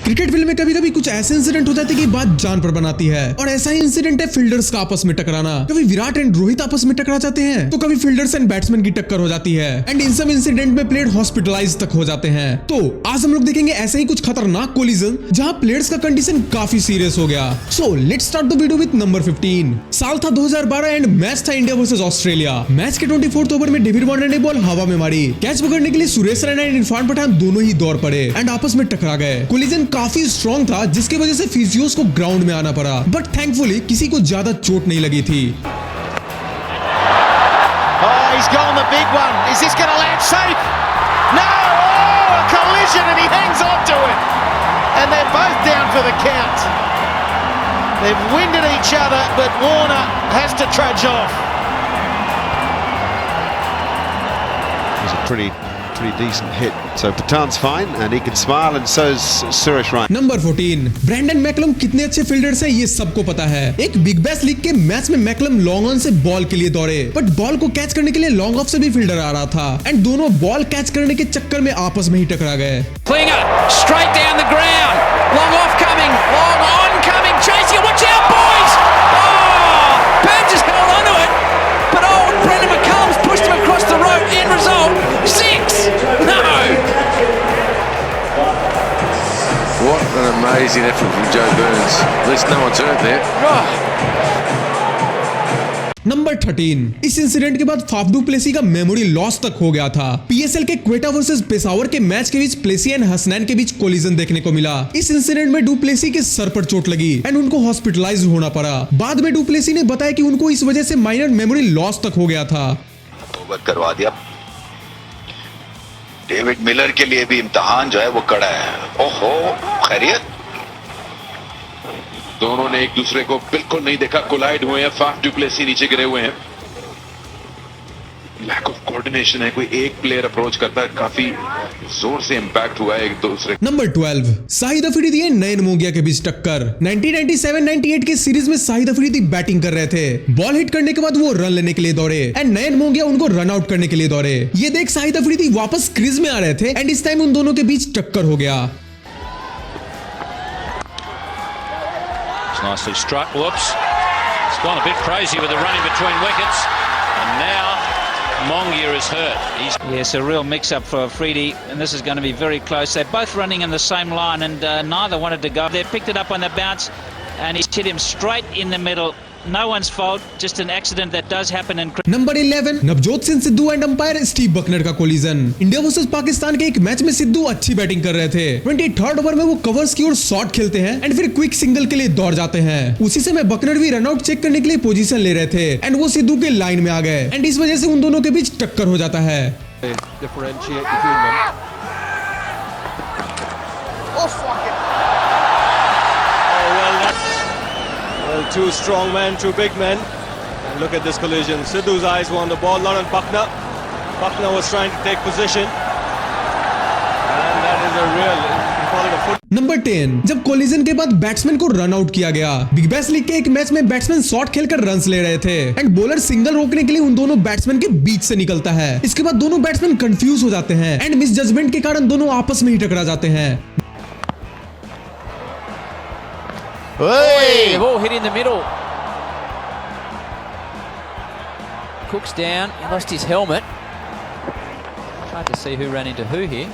Cricket field में कभी कभी कुछ ऐसे इंसिडेंट हो जाते हैं कि बात जान पर बनाती है, और ऐसा ही इंसिडेंट है फील्डर्स का आपस में टकराना। कभी विराट एंड रोहित आपस में टकरा जाते हैं, तो कभी फील्डर्स एंड बैट्समैन की टक्कर हो जाती है, एंड इन सब इंसिडेंट में प्लेयर हॉस्पिटलाइज तक हो जाते हैं। तो आज हम लोग देखेंगे ऐसे ही कुछ खतरनाक कोलिजन जहां प्लेयर्स का कंडीशन काफी सीरियस हो गया। So let's start the video with number 15। साल था 2012 एंड मैच था इंडिया वर्सेस ऑस्ट्रेलिया। मैच के 24th ओवर में डेविड वार्नर ने बॉल हवा में मारी। कैच पकड़ने के लिए सुरेश रैना एंड इरफान पठान दोनों ही दौड़ पड़े एंड आपस में टकरा गए। कोलिजन काफी स्ट्रॉन्ग था जिसकी वजह से फिजियोस को ग्राउंड में आना पड़ा, बट थैंकफुली किसी को ज्यादा चोट नहीं लगी थी। He's gone the big one. Is this going to land safe? No! Oh, a collision and he hangs on to it. And they're both down for the count. They've winded each other, but Warner has to trudge off. It was a pretty decent hit. So Pathan's fine and he can smile and so is Suresh Raina. Number 14। Brendon McCullum कितने अच्छे fielders हैं ये सबको पता है। एक big Bash League के match में मैकलम लॉन्ग ऑन से बॉल के लिए दौड़े, बट बॉल को कैच करने के लिए लॉन्ग ऑफ से भी फील्डर आ रहा था एंड दोनों बॉल कैच करने के चक्कर में आपस में ही टकरा गए। Klinger straight down the ground. Long off coming, long on coming, chasing. Watch out, boys! Oh, Burns has held onto it, but old Brendan McCullum's pushed him across the road. End result 6. No. What an amazing effort from Joe Burns. At least no one's hurt there. Number 13। इस incident के बाद Faf du Plessis का memory loss तक हो गया था। PSL के Quetta versus Peshawar के मैच के बीच प्लेसी एंड हसनैन के बीच कोलिजन देखने को मिला। इस इंसिडेंट में डू प्लेसी के सर पर चोट लगी एंड उनको हॉस्पिटलाइज होना पड़ा। बाद में डू प्लेसी ने बताया कि उनको इस वजह से माइनर मेमोरी लॉस तक हो गया था। ओवर करवा दिया। डेविड मिलर के लिए भी इम्तिहान जो है वो कड़ा है। ओहो, खैरियत। दोनों ने एक दूसरे को बिल्कुल नहीं देखा, कोलाइड हुए हैं। फाफ डू प्लेसी नीचे गिरे हुए हैं। लैक ऑफ कोऑर्डिनेशन है। कोई एक प्लेयर अप्रोच करता है, काफी जोर से इंपैक्ट हुआ है एक दूसरे। नंबर 12। शाहिद अफरीदी दिए नयन मोंगिया के बीच टक्कर। 1997-98 के सीरीज में शाहिद अफरीदी बैटिंग कर रहे थे। बॉल हिट करने के बाद वो रन लेने के लिए दौड़े एंड नयन मोंगिया उनको रन आउट करने के लिए दौड़े। ये देख शाहिद अफरीदी वापस क्रीज में आ रहे थे एंड इस टाइम उन दोनों के बीच टक्कर हो गया। Nicely struck. Whoops. It's gone a bit crazy with the running between wickets. And now Mongia is hurt. Yes, a real mix-up for Afridi, and this is going to be very close. They're both running in the same line, and neither wanted to go. They picked it up on the bounce, and he's hit him straight in the middle. No one's fault, just an accident that does happen in cricket. Number 11। Navjot Singh Sidhu and umpire Steve Bucknor का collision. India versus Pakistan के एक match में सिद्धू अच्छी batting कर रहे थे। 23rd over में वो कवर्स की ओर शॉट खेलते हैं एंड फिर क्विक सिंगल के लिए दौड़ जाते हैं। उसी समय बकनर भी रनआउट चेक करने के लिए पोजीशन ले रहे थे एंड वो सिद्धू के लाइन में आ गए एंड इस वजह से उन दोनों के बीच टक्कर हो जाता है। Two strong men, two big men. And look at this collision. Sidhu's eyes were on the ball, not on Buckner. Buckner was trying to take position. And that is a real, you can call it a foot. Number 10। जब collision के बाद batsman को run out किया गया। Big Bash League के एक match में batsman shot खेलकर रन्स ले रहे थे एंड बॉलर सिंगल रोकने के लिए उन दोनों बैट्समैन के बीच से निकलता है। इसके बाद दोनों बैट्समैन कंफ्यूज हो जाते हैं एंड मिस जजमेंट के कारण दोनों आपस में ही टकरा जाते हैं। Hey, ball hit in the middle. Cook's down. He lost his helmet. Hard to see who ran into who here.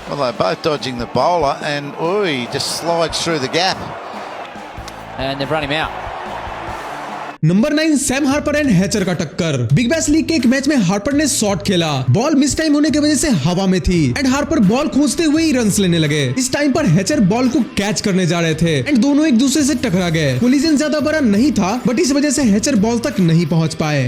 Well, they're both dodging the bowler and he just slides through the gap. And they've run him out. Number 9। Sam Harper and Hatcher का टक्कर। Big Bash League के एक match में Harper ने shot खेला। Ball miss time होने की वजह से हवा में थी एंड हार्पर बॉल खोजते हुए ही रन्स लेने लगे। इस टाइम पर हैचर बॉल को कैच करने जा रहे थे एंड दोनों एक दूसरे से टकरा गए। कोलिजन ज्यादा बड़ा नहीं था बट इस वजह से हैचर बॉल तक नहीं पहुंच पाए।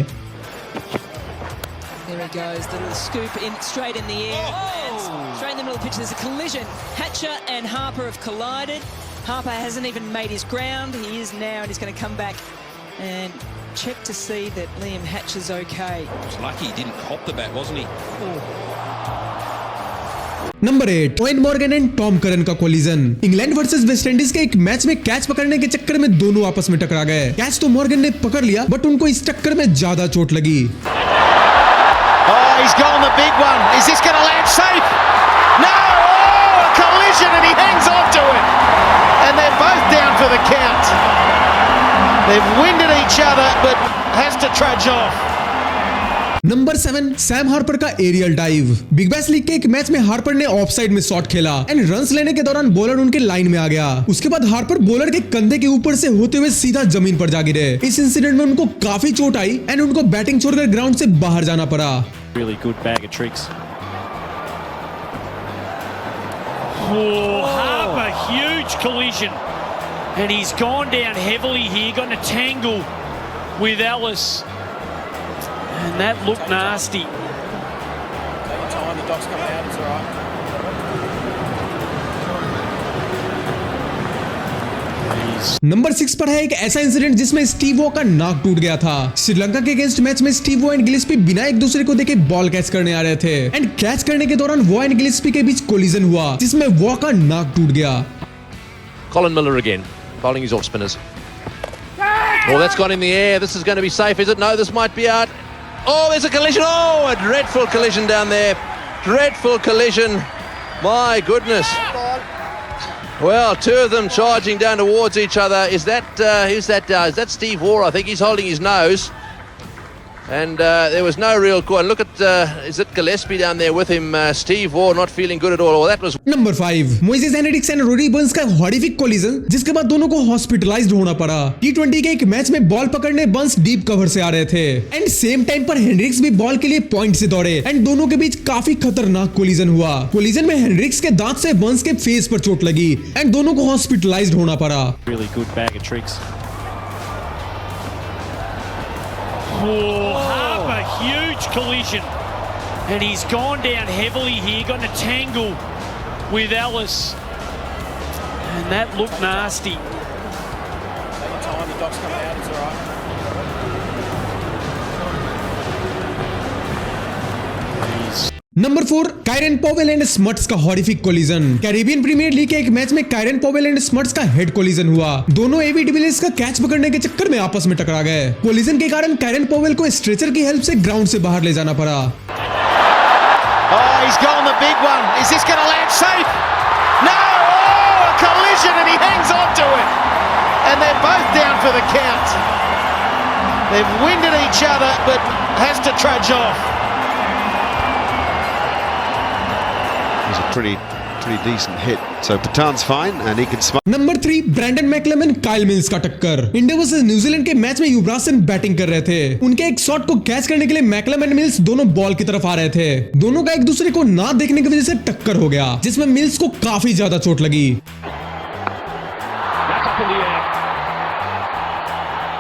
There he goes, the little scoop in straight in the air. And straight in the middle of the pitch, there's a collision. Hatcher and Harper have collided. Harper hasn't even made his ground. He is now, and he's going to come back and check to see that Liam Hatcher's okay. It's lucky he didn't hop the bat, wasn't he? Number 8। Owen Morgan and Tom Curran का collision. England versus West Indies के एक match में catch पकड़ने के चक्कर में दोनों आपस में टकरा गए। कैच तो मॉर्गन ने पकड़ लिया बट उनको इस टक्कर में ज्यादा चोट लगी। Oh, he's gone the big one. Is this going to land safe? No! Oh, a collision and he hangs on to it. They've winded each other, but has to trudge off. Number 7 Sam Harper का aerial dive. Big Bash League के एक match में Harper ने offside में shot खेला and runs लेने के दौरान बॉलर उनके लाइन में आ गया। उसके बाद हार्पर बॉलर के कंधे के ऊपर से होते हुए सीधा जमीन पर जा गिरे। इस इंसिडेंट में उनको काफी चोट आई एंड उनको बैटिंग छोड़कर ग्राउंड से बाहर जाना पड़ा। Really good bag of tricks. Harper, huge collision, and he's gone down heavily here. Got in a tangle with Ellis, and that looked nasty. Time the doc's coming out, it's all right. Number 6 पर है एक ऐसा incident जिसमें Steve Waugh का नाक टूट गया था। श्रीलंका के अगेंस्ट मैच में स्टीव वॉ एंड गिलेस्पी बिना एक दूसरे को देखे बॉल कैच करने आ रहे थे एंड कैच करने के दौरान वॉ एंड गिलेस्पी के बीच कोलिजन हुआ जिसमें वॉ का नाक टूट गया। Colin Miller again, bowling his off spinners. Oh, that's gone in the air. This is going to be safe, is it? No, this might be out. Oh, there's a collision. Oh, a dreadful collision down there. Dreadful collision. My goodness. Well, two of them charging down towards each other. Is that is that Steve Waugh? I think he's holding his nose. And there was no real call. Look at, is it Gillespie down there with him? Steve Waugh not feeling good at all. Well, that was... number 5 Moises Henriques and Rory Burns का horrific collision जिसके बाद दोनों को hospitalised होना पड़ा। T20 के एक match में बॉल पकड़ने बर्न्स डीप कवर से आ रहे थे एंड सेम टाइम पर हेनरिक्स भी बॉल के लिए पॉइंट से दौड़े एंड दोनों के बीच काफी खतरनाक कोलिजन हुआ। कोलिजन में हेनरिक्स के दांत से बर्न्स के फेस पर चोट लगी एंड दोनों को हॉस्पिटलाइज्ड होना पड़ा। Really good bag of tricks. Harper, huge collision, and he's gone down heavily here. Got in a tangle with Ellis, and that looked nasty. Time the doc's coming out, it's all right. Number 4 Kieron Powell and Smuts का horrific collision. Caribbean Premier League के एक match में Kieron Powell and Smuts का head collision हुआ। दोनों AB de Villiers का catch पकड़ने के चक्कर में आपस में टकरा गए। कोलिजन के कारण कायरन पॉवेल को स्ट्रेचर की हेल्प से ग्राउंड से बाहर ले जाना पड़ा। Oh, he's gone the big one. Is this going to land safe? No! Oh, a collision and he hangs on to it. And they're both down for the count. They've winded each other but has to trudge off. It was a pretty decent hit. So Pathan's fine and he can smile. Number 3 Brendon McCullum Kyle Mills का टक्कर। India versus New Zealand के match में Yuvraj Singh batting कर रहे थे। उनके एक shot को कैच करने के लिए मैकलमन एंड मिल्स दोनों बॉल की तरफ आ रहे थे। दोनों का एक दूसरे को ना देखने की वजह से टक्कर हो गया जिसमें मिल्स को काफी ज्यादा चोट लगी।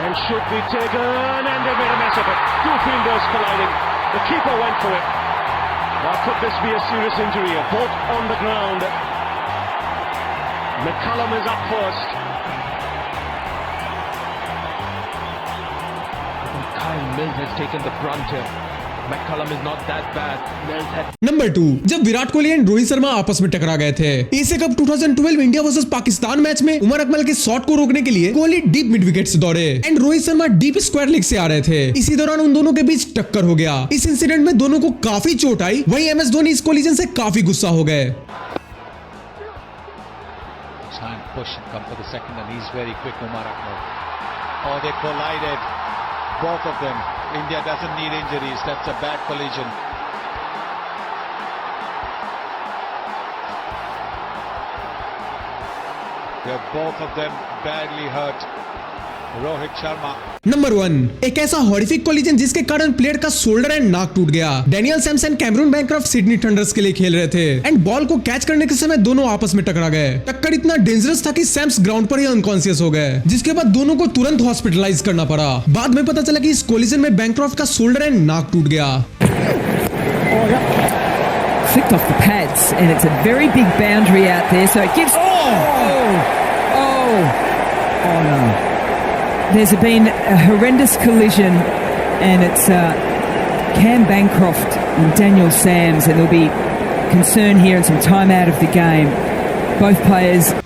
And should be taken, and they made a mess of it. Two fielders colliding. The keeper went for it. Now could this be a serious injury? Both on the ground. McCullum is up first. Kyle Mills has taken the brunt here. McCullum is not that bad. Mills had... number 2 जब Virat Kohli and Rohit Sharma आपस में टकरा गए थे Asia cup 2012 India versus Pakistan match में उमर अकमल के shot को रोकने के लिए कोहली डीप मिड विकेट से दौड़े and Rohit Sharma deep square leg से आ रहे थे। इसी दौरान उन दोनों के बीच टक्कर हो गया। इस इंसिडेंट में दोनों को काफी चोट आई। वहीं एमएस धोनी इस कोलिजन से काफी गुस्सा हो गए। Push and come for the second, and he's very quick, Umar Akmal. Oh, they collided, both of them. India doesn't need injuries. That's a bad collision. They're both of them badly hurt. Rohit Sharma. Number 1 एक ऐसा horrific collision जिसके कारण player का shoulder and नाक टूट गया। Daniel Samson Cameron Bancroft Sydney thunder's के लिए खेल रहे थे एंड बॉल को कैच करने के समय दोनों आपस में टकरा गए। टक्कर इतना डेंजरस था कि सैम्स ग्राउंड पर ही अनकॉन्शियस हो गए जिसके बाद दोनों को तुरंत हॉस्पिटलाइज करना पड़ा। बाद में पता चला कि इस कोलिजन में बैंक्रॉफ्ट का शोल्डर एंड नाक टूट गया। Flicked off the pads, and it's a very big boundary out there, so it gives... Oh no. There's been a horrendous collision, and it's Cam Bancroft and Daniel Sams, and there'll be concern here and some time out of the game. Both players